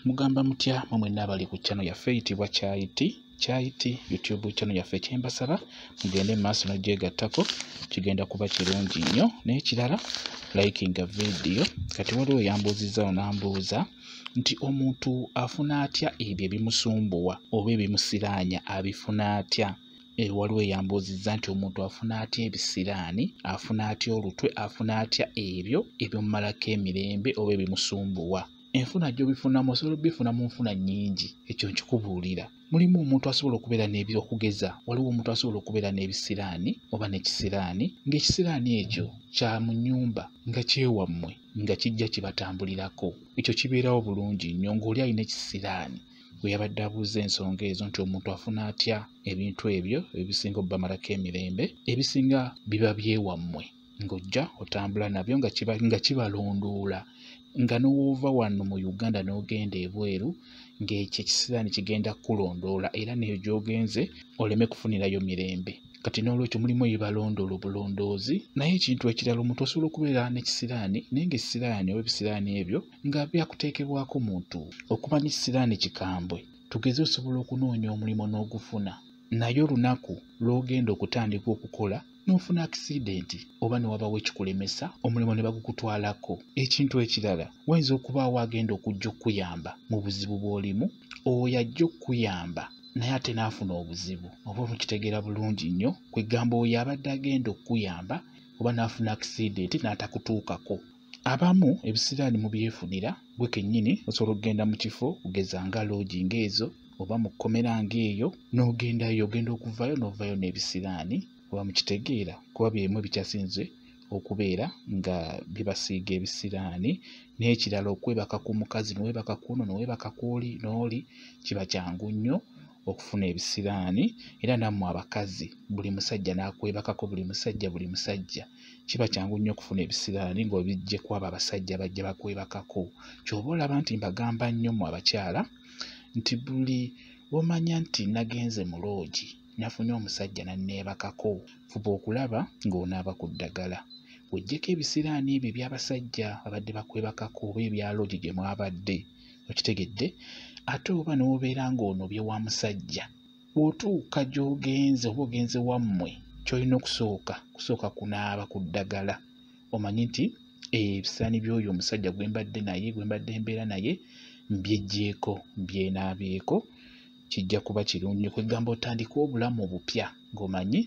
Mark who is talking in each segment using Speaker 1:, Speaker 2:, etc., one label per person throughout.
Speaker 1: Mugamba mutya mwe nabali ku channel yaffe eyitibwa Kyayiti YouTube channel yaffe kyembasaba mugende maaso n'ogyegattako kigenda kuba kirungi nnyo n'ekirala likinga video kati waliwo yambuuzizza onambuuza nti omuntu afuna atya ebyo ebimusumbuwa oba ebimusiraanya abifuna atya waliwo yambuuzizza nti omuntu afuna atya ebisiraani afuna atya olutwe afuna atya ebyo ebyomumalako emirembe oba ebimusumbuwa enfuna gy'obifunamu osobola obifuna mu nfuna nnyingi ekyo nkikubuulira mulimu omuntu asobola okubeera n'ebyokugeza waliwo omuntu asobola okubeera n'ebisiraani oba n'ekisiraani ng'ekisiraani ekyo kya mu nnyumba nga kyewammwe nga kijja kibatambulirako ekyo kibeerawo bulungi nnyo ng'oli alina ekisiraani bwe yabadde abuuza ensonga ezo nti omuntu afuna atya ebintu ebyo ebisinga obbamalako emirembe ebisinga biba byewammwe ng'ojja otambula nabyo nga kibalondoola nga n'owoova wano mu Uganda n'ogenda ebweru ng'ekyo ekisiraani kigenda kulondoola era n'eyo gy'ogenze oleme kufunirayo mirembe kati n'olwekyo mulimu ebibalondoola obulondoozi naye ekintu ekirala omuntu osobola okubeera n'ekisiraani naye ng'ekisiraani oba ebisiraani ebyo nga byakuteekebwako muntu okumanya ekisiraani kikambwe tugeze osobola okunoonya omulimu n'ogufuna naye olunaku lw'ogenda okutandika okukola n'ofuna akisidenti oba ne wabawo ekikulemesa omulimu ne bagukutwalako ekintu ekirala wayinza okubaawo agenda okujja okuyamba mu buzibu bw'olimu oyo ajja okuyamba naye ate n'afuna obuzibu oba mukitegeera bulungi nnyo kwegamba oyo abadde agenda okuyamba oba n'afuna akisidenti n'atakutuukako abamu ebisiraani mu byefunira gwe kennyini osobola okugenda mu kifo kugeza nga loogi ng'ezo oba mu kkomera ng'eyo n'ogendayo ogenda okuvayo n'ovaayo n'ebisiraani oba mukitegeera kuba byemu ebikyasinze okubeera nga bibasiiga ebisiraani n'ekirala okwebaka ku mukazi n'owebaka kuno n'owebaka kwoli n'oli kiba kyangu nnyo okufuna ebisiraani era nammwe abakazi buli musajja n'akwebakako buli musajja kiba kyangu nnyo okufuna ebisiraani ng'obijje ku abo abasajja bajja bakwebakako ky'oba olaba nti mbagamba nnyo mu abakyala nti buli omanya nti nagenze mu loogi nafunye omusajja nanneebakako fuba okulaba ng'onaaba ku ddagala weggyeko ebisiraani ebyo eby'abasajja abadde bakwebakako oba ebya loogi gye mwabadde okitegedde ate oba n'obeera ng'onobye wa musajja bw'otuuka gy'ogenze oba ogenze wammwe ky'olina kusooka kunaaba ku ddagala omanyi nti ebisiraani by'oyo omusajja gwe mbadde mbeera naye mbyeggyeko mbyenaabyeko kijja kuba kirungi kwegamba otandika obulamu obupya ng'omanyi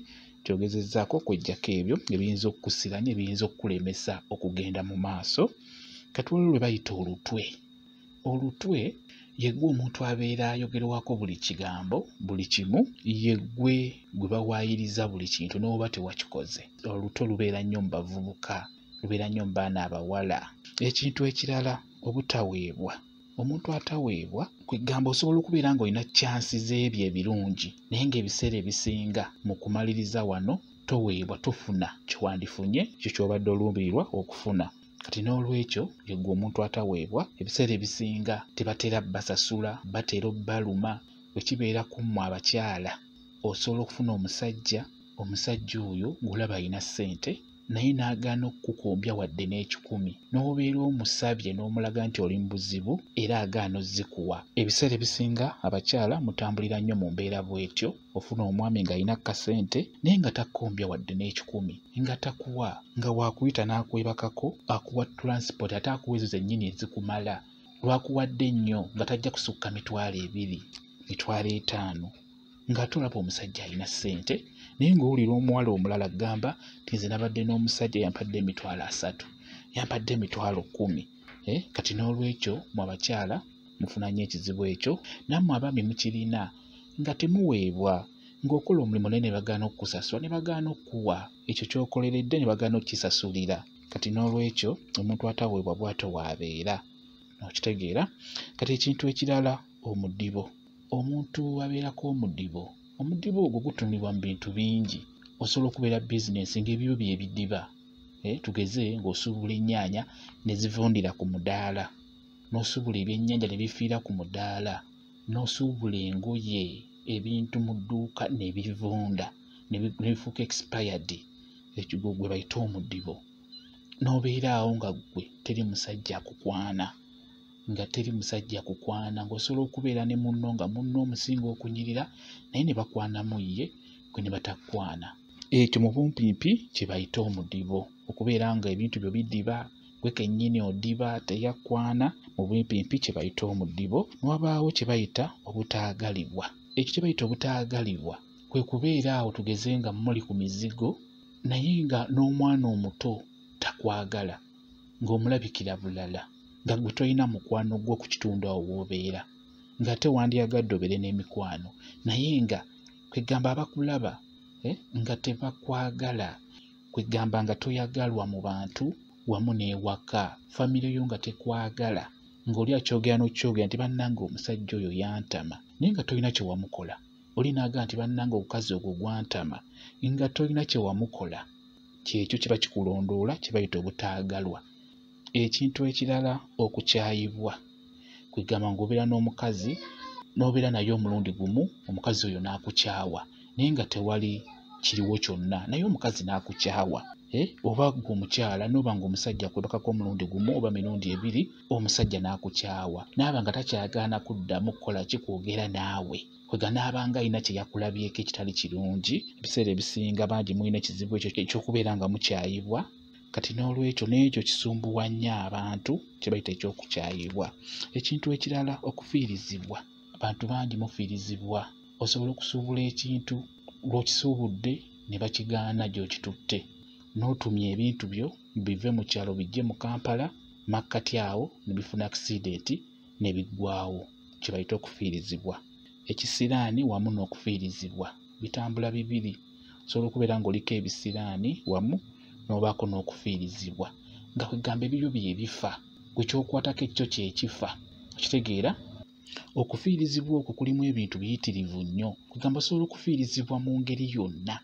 Speaker 1: kyogezezzaako kweggyako ebyo ebiyinza okukusiranya ebiyinza okukulemesa okugenda mu maaso kati waliwo lwe bayita olutwe yegwe omuntu abeera ayogerwako buli kigambo buli kimu yegwe gwe bawaayiriza buli kintu n'oba tewakikoze olutwe lubeera nnyo mu bavubuka lubeera nnyo mu baana abawala ekintu ekirala obutaweebwa omuntu ataweebwa kwegamba osobola okubeera ng'olina chansi z'ebyo ebirungi naye ng'ebiseera ebisinga mu kumaliriza wano toweebwa tofuna kiwandifunye kyo ky'obadde oluubirwa okufuna kati n'olwekyo yegwe omuntu ataweebwa ebiseera ebisinga tebatera basasula batera obbaluma bwe kibeera ku mmwe abakyala osobola okufuna omusajja oyo ng'olaba alina ssente naye n'agaana okukukombya wadde n'ekikumi n'obeera omusabye n'omulaga nti oli mu buzibu era agaana ozzikuwa ebiseera ebisinga abakyala mutambulira nnyo mu mbeera bw'etyo ofuna omwami ng'alina kasente naye nga takkombya wadde n'ekikumi nga takuwa nga waakuyita n'akwebakako akuwa transport ate akuwa ezo zennyini ezikumala lwakuwadde nnyo nga tajja kusukka mitwalo 2 mitwalo 5 ng'ate olaba omusajja alina ssente naye ng'owulira omuwala omulala gamba nti nze nabadde n'omusajja yampadde emitwalo 3 yampadde emitwalo 10 kati n'olwekyo mu abakyala mufuna nnyo ekizibu ekyo nammwe abaami mukirina nga temuweebwa ng'okola omulimu naye ne bagaana okukusasula ne bagaana okukuwa ekyo ky'okoleredde ne bagaana okukisasulira kati n'olwekyo omuntu ataweebwa bw'atyo waabeera okitegeera kati ekintu ekirala omudibo omuntu abeerako omudibo ogwo gutunibwa mu bintu bingi osobola okubeera bizinensi ng'ebyo by'ebidiba tugeze ng'osuubula ennyaanya ne zivundira ku mudaala n'osuubula ebyennyanja ne bifiira ku mudaala n'osuubula engoye ebintu mu dduuka ne bivunda ne bifuuka expired ekyo gwe bayita omudibo n'obeera awo nga gwe teri musajja akukwana nga teri musajja kukwana, ng'osobola okubeera ne munno nga munno omusinga okunyirira naye ne bakwanamu ye gwe ne batakwana. Ekyo mu bumpimpi kye bayita omudibo, okubeera nga ebintu byo bidiba gwe kennyini odiba teyakwana. Mu bumpimpi kye bayita omudibo. Ne wabaawo kye bayita obutaagalibwa. Ekyo kye bayita obutaagalibwa kwe kubeera awo tugeze nga muli ku mizigo naye nga n'omwana omuto takwagala, ng'omulabikira bulala, nga gwe tolina mukwano gwo ku kitundu awo w'obeera, ng'ate wandyagadde obeere n'emikwano naye nga kwegamba abakulaba nga tebakwagala, kwegamba nga toyagalwa mu bantu wamu n'ewaka, famire yo nga tekwagala, ng'oli akyogera n'okyogera nti bannange omusajja oyo yantama naye nga tolina kye wamukola. Oli n'agamba nti bannange omukazi ogwo gwantama nga tolina kye wamukola. Kyekyo kiba kikulondoola, kye bayita obutaagalwa. Ekintu ekirala okukyayibwa, kwegamba ng'obeera n'omukazi n'obeera naye omulundi gumu omukazi oyo n'akukyawa naye nga tewali kiriwo kyonna, naye omukazi n'akukyawa. Oba gwe omukyala n'oba ng'omusajja kwebakako omulundi gumu oba mirundi ebiri, omusajja n'akukyawa n'aba nga takyagala na kuddamu kukola kikwogera naawe, kwega n'abanga alina kye yakulabyeko ekitali kirungi. Ebiseera ebisinga bangi mulina ekizibu ekyo eky'okubeera nga mukyayibwa. Kati n'olwekyo n'ekyo kisumbuwa nnyo abantu, kye bayita ekyokukyayibwa. Ekintu ekirala okufiirizibwa. Abantu bangi mufiirizibwa. Osobola okusuubula ekintu, lw'okisuubudde ne bakigaana gy'okitutte, n'otumya ebintu byo bive mu kyalo bijje mu Kampala, makkati awo ne bifuna akisidenti ne biggwaawo. Kye bayita okufiirizibwa. Ekisiraani wamu n'okufiirizibwa bitambula bibiri. Osobola okubeera ng'oliko ebisiraani wamu n'obaako n'okufiirizibwa, nga kwegamba ebiryo bye bifa, gwe kyokwatako ekyo kyekifa. Okitegeera? Okufiirizibwa okwo kulimu ebintu biyitirivu nnyo, kwegamba osobola okufiirizibwa mu ngeri yonna.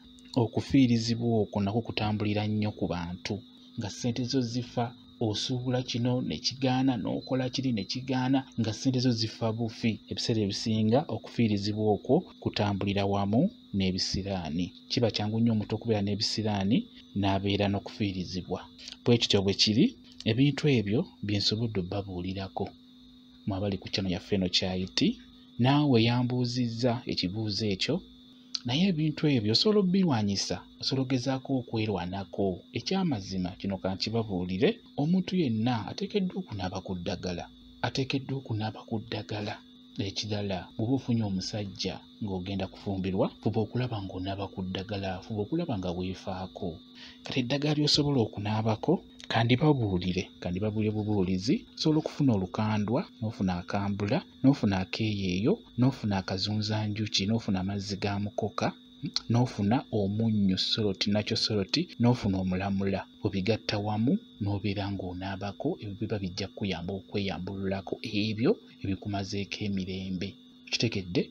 Speaker 1: Okufiirizibwa okwo nakwo kutambulira nnyo ku bantu, nga ssente zo zifa, osuubula kino ne kigaana, n'okola kiri ne kigaana, nga ssente zo zifa bufi. Ebiseera ebisinga okufiirizibwa okwo kutambulira wamu n'ebisiraani. Kiba kyangu nnyo omuntu okubeera n'ebisiraani n'abeera n'okufiirizibwa. Bwe kityo bwe kiri. Ebintu ebyo bye nsobodde obbabuulirako mwabali ku channel yaffe eno Kyayiti. Naawe yambuuzizza ekibuuzo ekyo, naye ebintu ebyo osobola obbirwanyisa, osobola ogezaako okwerwanako. Ekyamazima kino kankibabuulire, omuntu yenna ateekeddwa okunaaba ku ddagala, ateekeddwa okunaaba ku ddagala. Ekirala, bw'oba ofunye omusajja ng'ogenda kufumbirwa, fuba okulaba ng'onaaba ku ddagala, fuba okulaba nga weefaako. Kati eddagala ly'osobola okunaabako kandibabuulire bubuulizi. Osobola okufuna olukandwa, n'ofuna akambula, n'ofuna akeeyeeyo, n'ofuna akazunzanjuki, n'ofuna amazzi ga mukoka, n'ofuna omunnyo soloti, n'ofuna omulamula. Obigatta wamu n'obeera ng'onaabako, ebyo biba bijja kukuyamba okweyambululako ebyo ebikumazeeko emirembe. Kitegedde?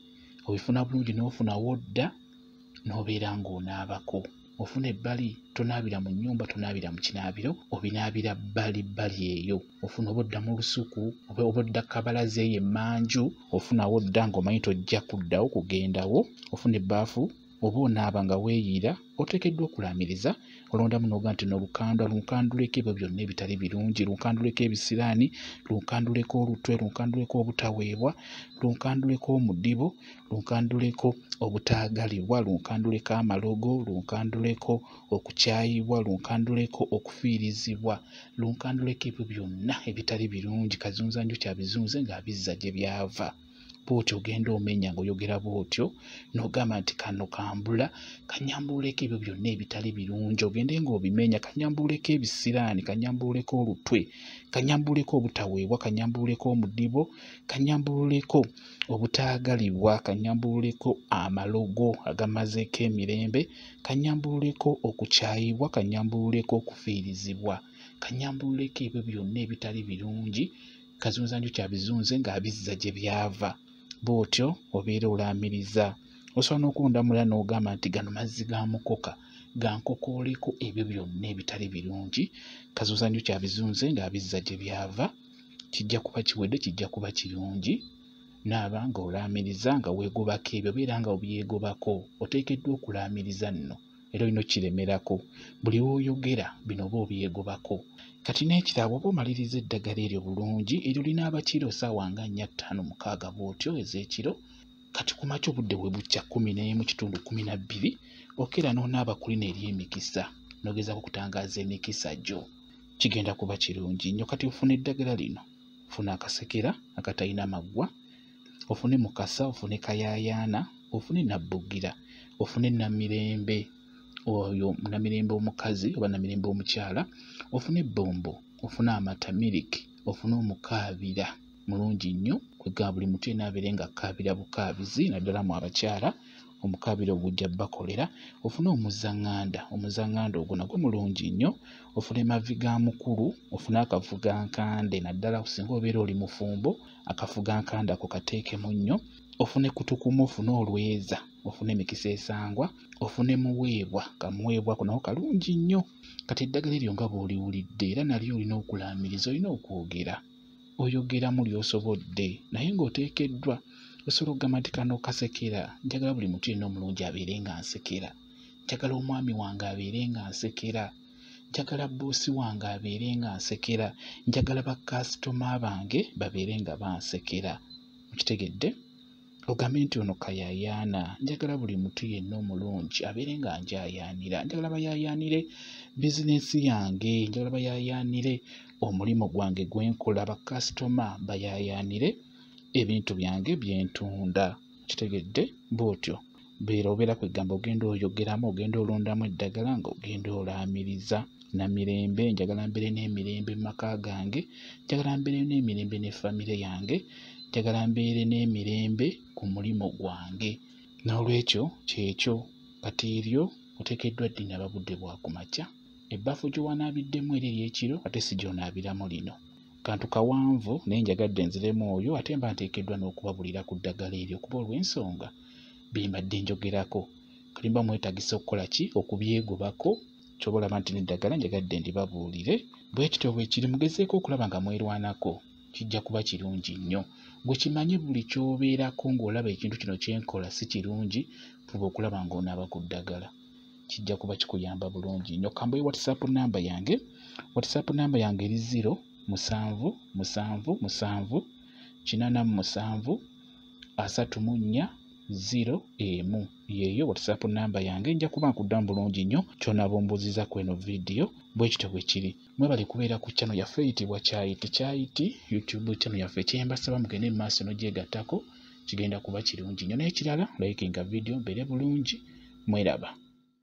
Speaker 1: Obifuna bulungi n'ofuna wodda n'obeera ng'onaabako. Ofuna ebbali, tonaabira mu nnyumba, tonaabira mu kinaabiro, obinaabira bbali eyo. Ofuna obodda mu lusuku, obodda kabalaza eyo emmanju, ofuna wodda ng'omanyi tojja kuddawo kugendawo. Ofuna ebbaafu, oba onaaba nga weeyiira, oteekeddwa okulaamiriza. Olondamu n'oga nti lunkanduleko ebyo byonna ebitali birungi, lunkanduleko ebisiraani, lunkanduleko olutwe, lunkanduleko obutaweebwa, lunkanduleko omudibo, lunkanduleko obutaagalibwa, lunkanduleko amalogo, lunkanduleko okukyayibwa, lunkanduleko okufiirizibwa, lunkanduleko ebyo byonna ebitali birungi. Kazunzanjuki abizunze ng'abizza gye byava. Bw'otyo ogenda omenya ng'oyogera bw'otyo n'ogamba nti kano kambula, kanyambuleko ebyo byonna ebitali birungi, ogende ng'obimenya. Kanyambuleko ebisiraani, kanyambuleko olutwe, kanyambuleko obutaweebwa, kanyambuleko omudibo, kanyambuleko obutaagalibwa, kanyambuleko amalogo agamazeeko emirembe, kanyambuleko okukyayibwa, kanyambuleko okufiirizibwa, kanyambuleko ebyo byonna ebitali birungi. Kazunzanjuki abizunze ng'abizza gye byava. Bw'otyo obeera olaamiriza. Osobola n'okundamula n'ogamba nti gano mazzi ga mukoka, gankokooleko ebyo byonna ebitali birungi. Kazunzanjuki abizunze ng'abizza gye byava. Kijja kuba kiwedde, kijja kuba kirungi. Naaba ng'olaamiriza nga weegobako ebyo, beera nga obyegobako. Oteekeddwa okulaamiriza nno era olina okkiremerako. Buli w'oyogera bino oba obyegobako. Kati n'ekirala bw'oba omaliriza eddagala eryo bulungi eryo linaaba kiro ssaawa nga 4, 5, 6 bw'otyo ez'ekiro. Kati ku makya obudde bwe bukya 11:12 okera n'onaaba ku lino ery'emikisa n'ogezaako okutangaaza emikisa gyo. Kigenda kuba kirungi nnyo. Kati ofuna eddagala lino, ofuna akasekera akatalina maggwa, ofune mukasa, ofune kayaayaana, ofune nabbugira, ofune namirembe, oyo namirembe omukazi oba namirembe omukyala, ofune ebbombo, ofune amata miliki, ofune omukaabira mulungi nnyo. Kwegamba buli muntu yenna abeere nga akaabira bukaabizi, naddala mu abakyala omukaabira ogujja bakolera. Ofune omuzaŋŋanda, omuzaŋŋanda ogwo nagwo mulungi nnyo. Ofune mavi ga mukulu, ofune akafugankande, naddala singa obeera oli mufumbo akafugankande ako kateekemu nnyo. Ofune kutukumu, ofune olweza, ofune emikisa esangwa, ofune muweebwa, kamuweebwa ako nako kalungi nnyo. Kati eddagala eryo nga bw'oliwulidde era nalyo olina okulaamiriza, olina okwogera. Oyogeramu ly'osobodde naye ng'oteekeddwa. Osobola okugamba nti kano kasekera, njagala buli muntu yenna omulungi abeere nga nsekera. Njagala omwami wange abeere nga nsekera. Njagala boosi wange abeere nga nsekera. Njagala bakasitoma bange babeere nga bansekera. Mukitegedde? Ogambe nti ono kayaayaana. Njagala buli muntu yenna omulungi abeere nga njaayaanira. Njagala bayaayaanire bizinensi yange. Njagala bayaayaanire omulimu gwange gwe nkola. Bakasitoma bayaayaanire ebintu byange bye ntunda. Kitegedde? Bw'otyo beera obeera kwegamba ogenda oyogeramu, ogenda olondamu eddagala ng'ogenda olaamiriza. Namirembe, njagala mbeere n'emirembe mu maka gange, njagala mbeere n'emirembe ne famire yange, njagala mbeere n'emirembe ku mulimu gwange. N'olwekyo kyekyo. Kati eryo oteekeddwa ddinaaba budde bwa ku makya. Ebbaafu gye wanaabiddemu eri ery'ekiro ate si gy'onaabiramu lino. Kantu kawanvu naye njagadde nziremu oyo ate mba nteekeddwa n'okubabulira ku ddagala eryo kuba olw'ensonga bye mbadde njogerako. Kati mba mwetagisa okukola ki? Okubyegobako. Ky'oba olaba nti n'eddagala njagadde ndibabuulire. Bwe kityo bwe kiri, mugezeeko okulaba nga mwerwanako. Kijja kuba kirungi nnyo. Gwe kimanye buli ky'obeerako ng'olaba ekintu kino kye nkola si kirungi, fuba okulaba ng'onaaba ku ddagala. Kijja kuba kikuyamba bulungi nnyo. Kambuye WhatsApp namba yange. WhatsApp namba yange eri 077873401. Yeeyo WhatsApp namba yange. Nja kuba nkuddamu bulungi nnyo ky'onaaba ombuuziza ku eno vidiyo. Bwe kityo bwe kiri. Mwebale kubeera ku channel yaffe eyitibwa Kyayiti YouTube channel yaffe. Kyembasaba mugende mu maaso n'ogyegattako, kigenda kuba kirungi nnyo. N'ekirala likinga vidiyo mbeere bulungi. Mweraba.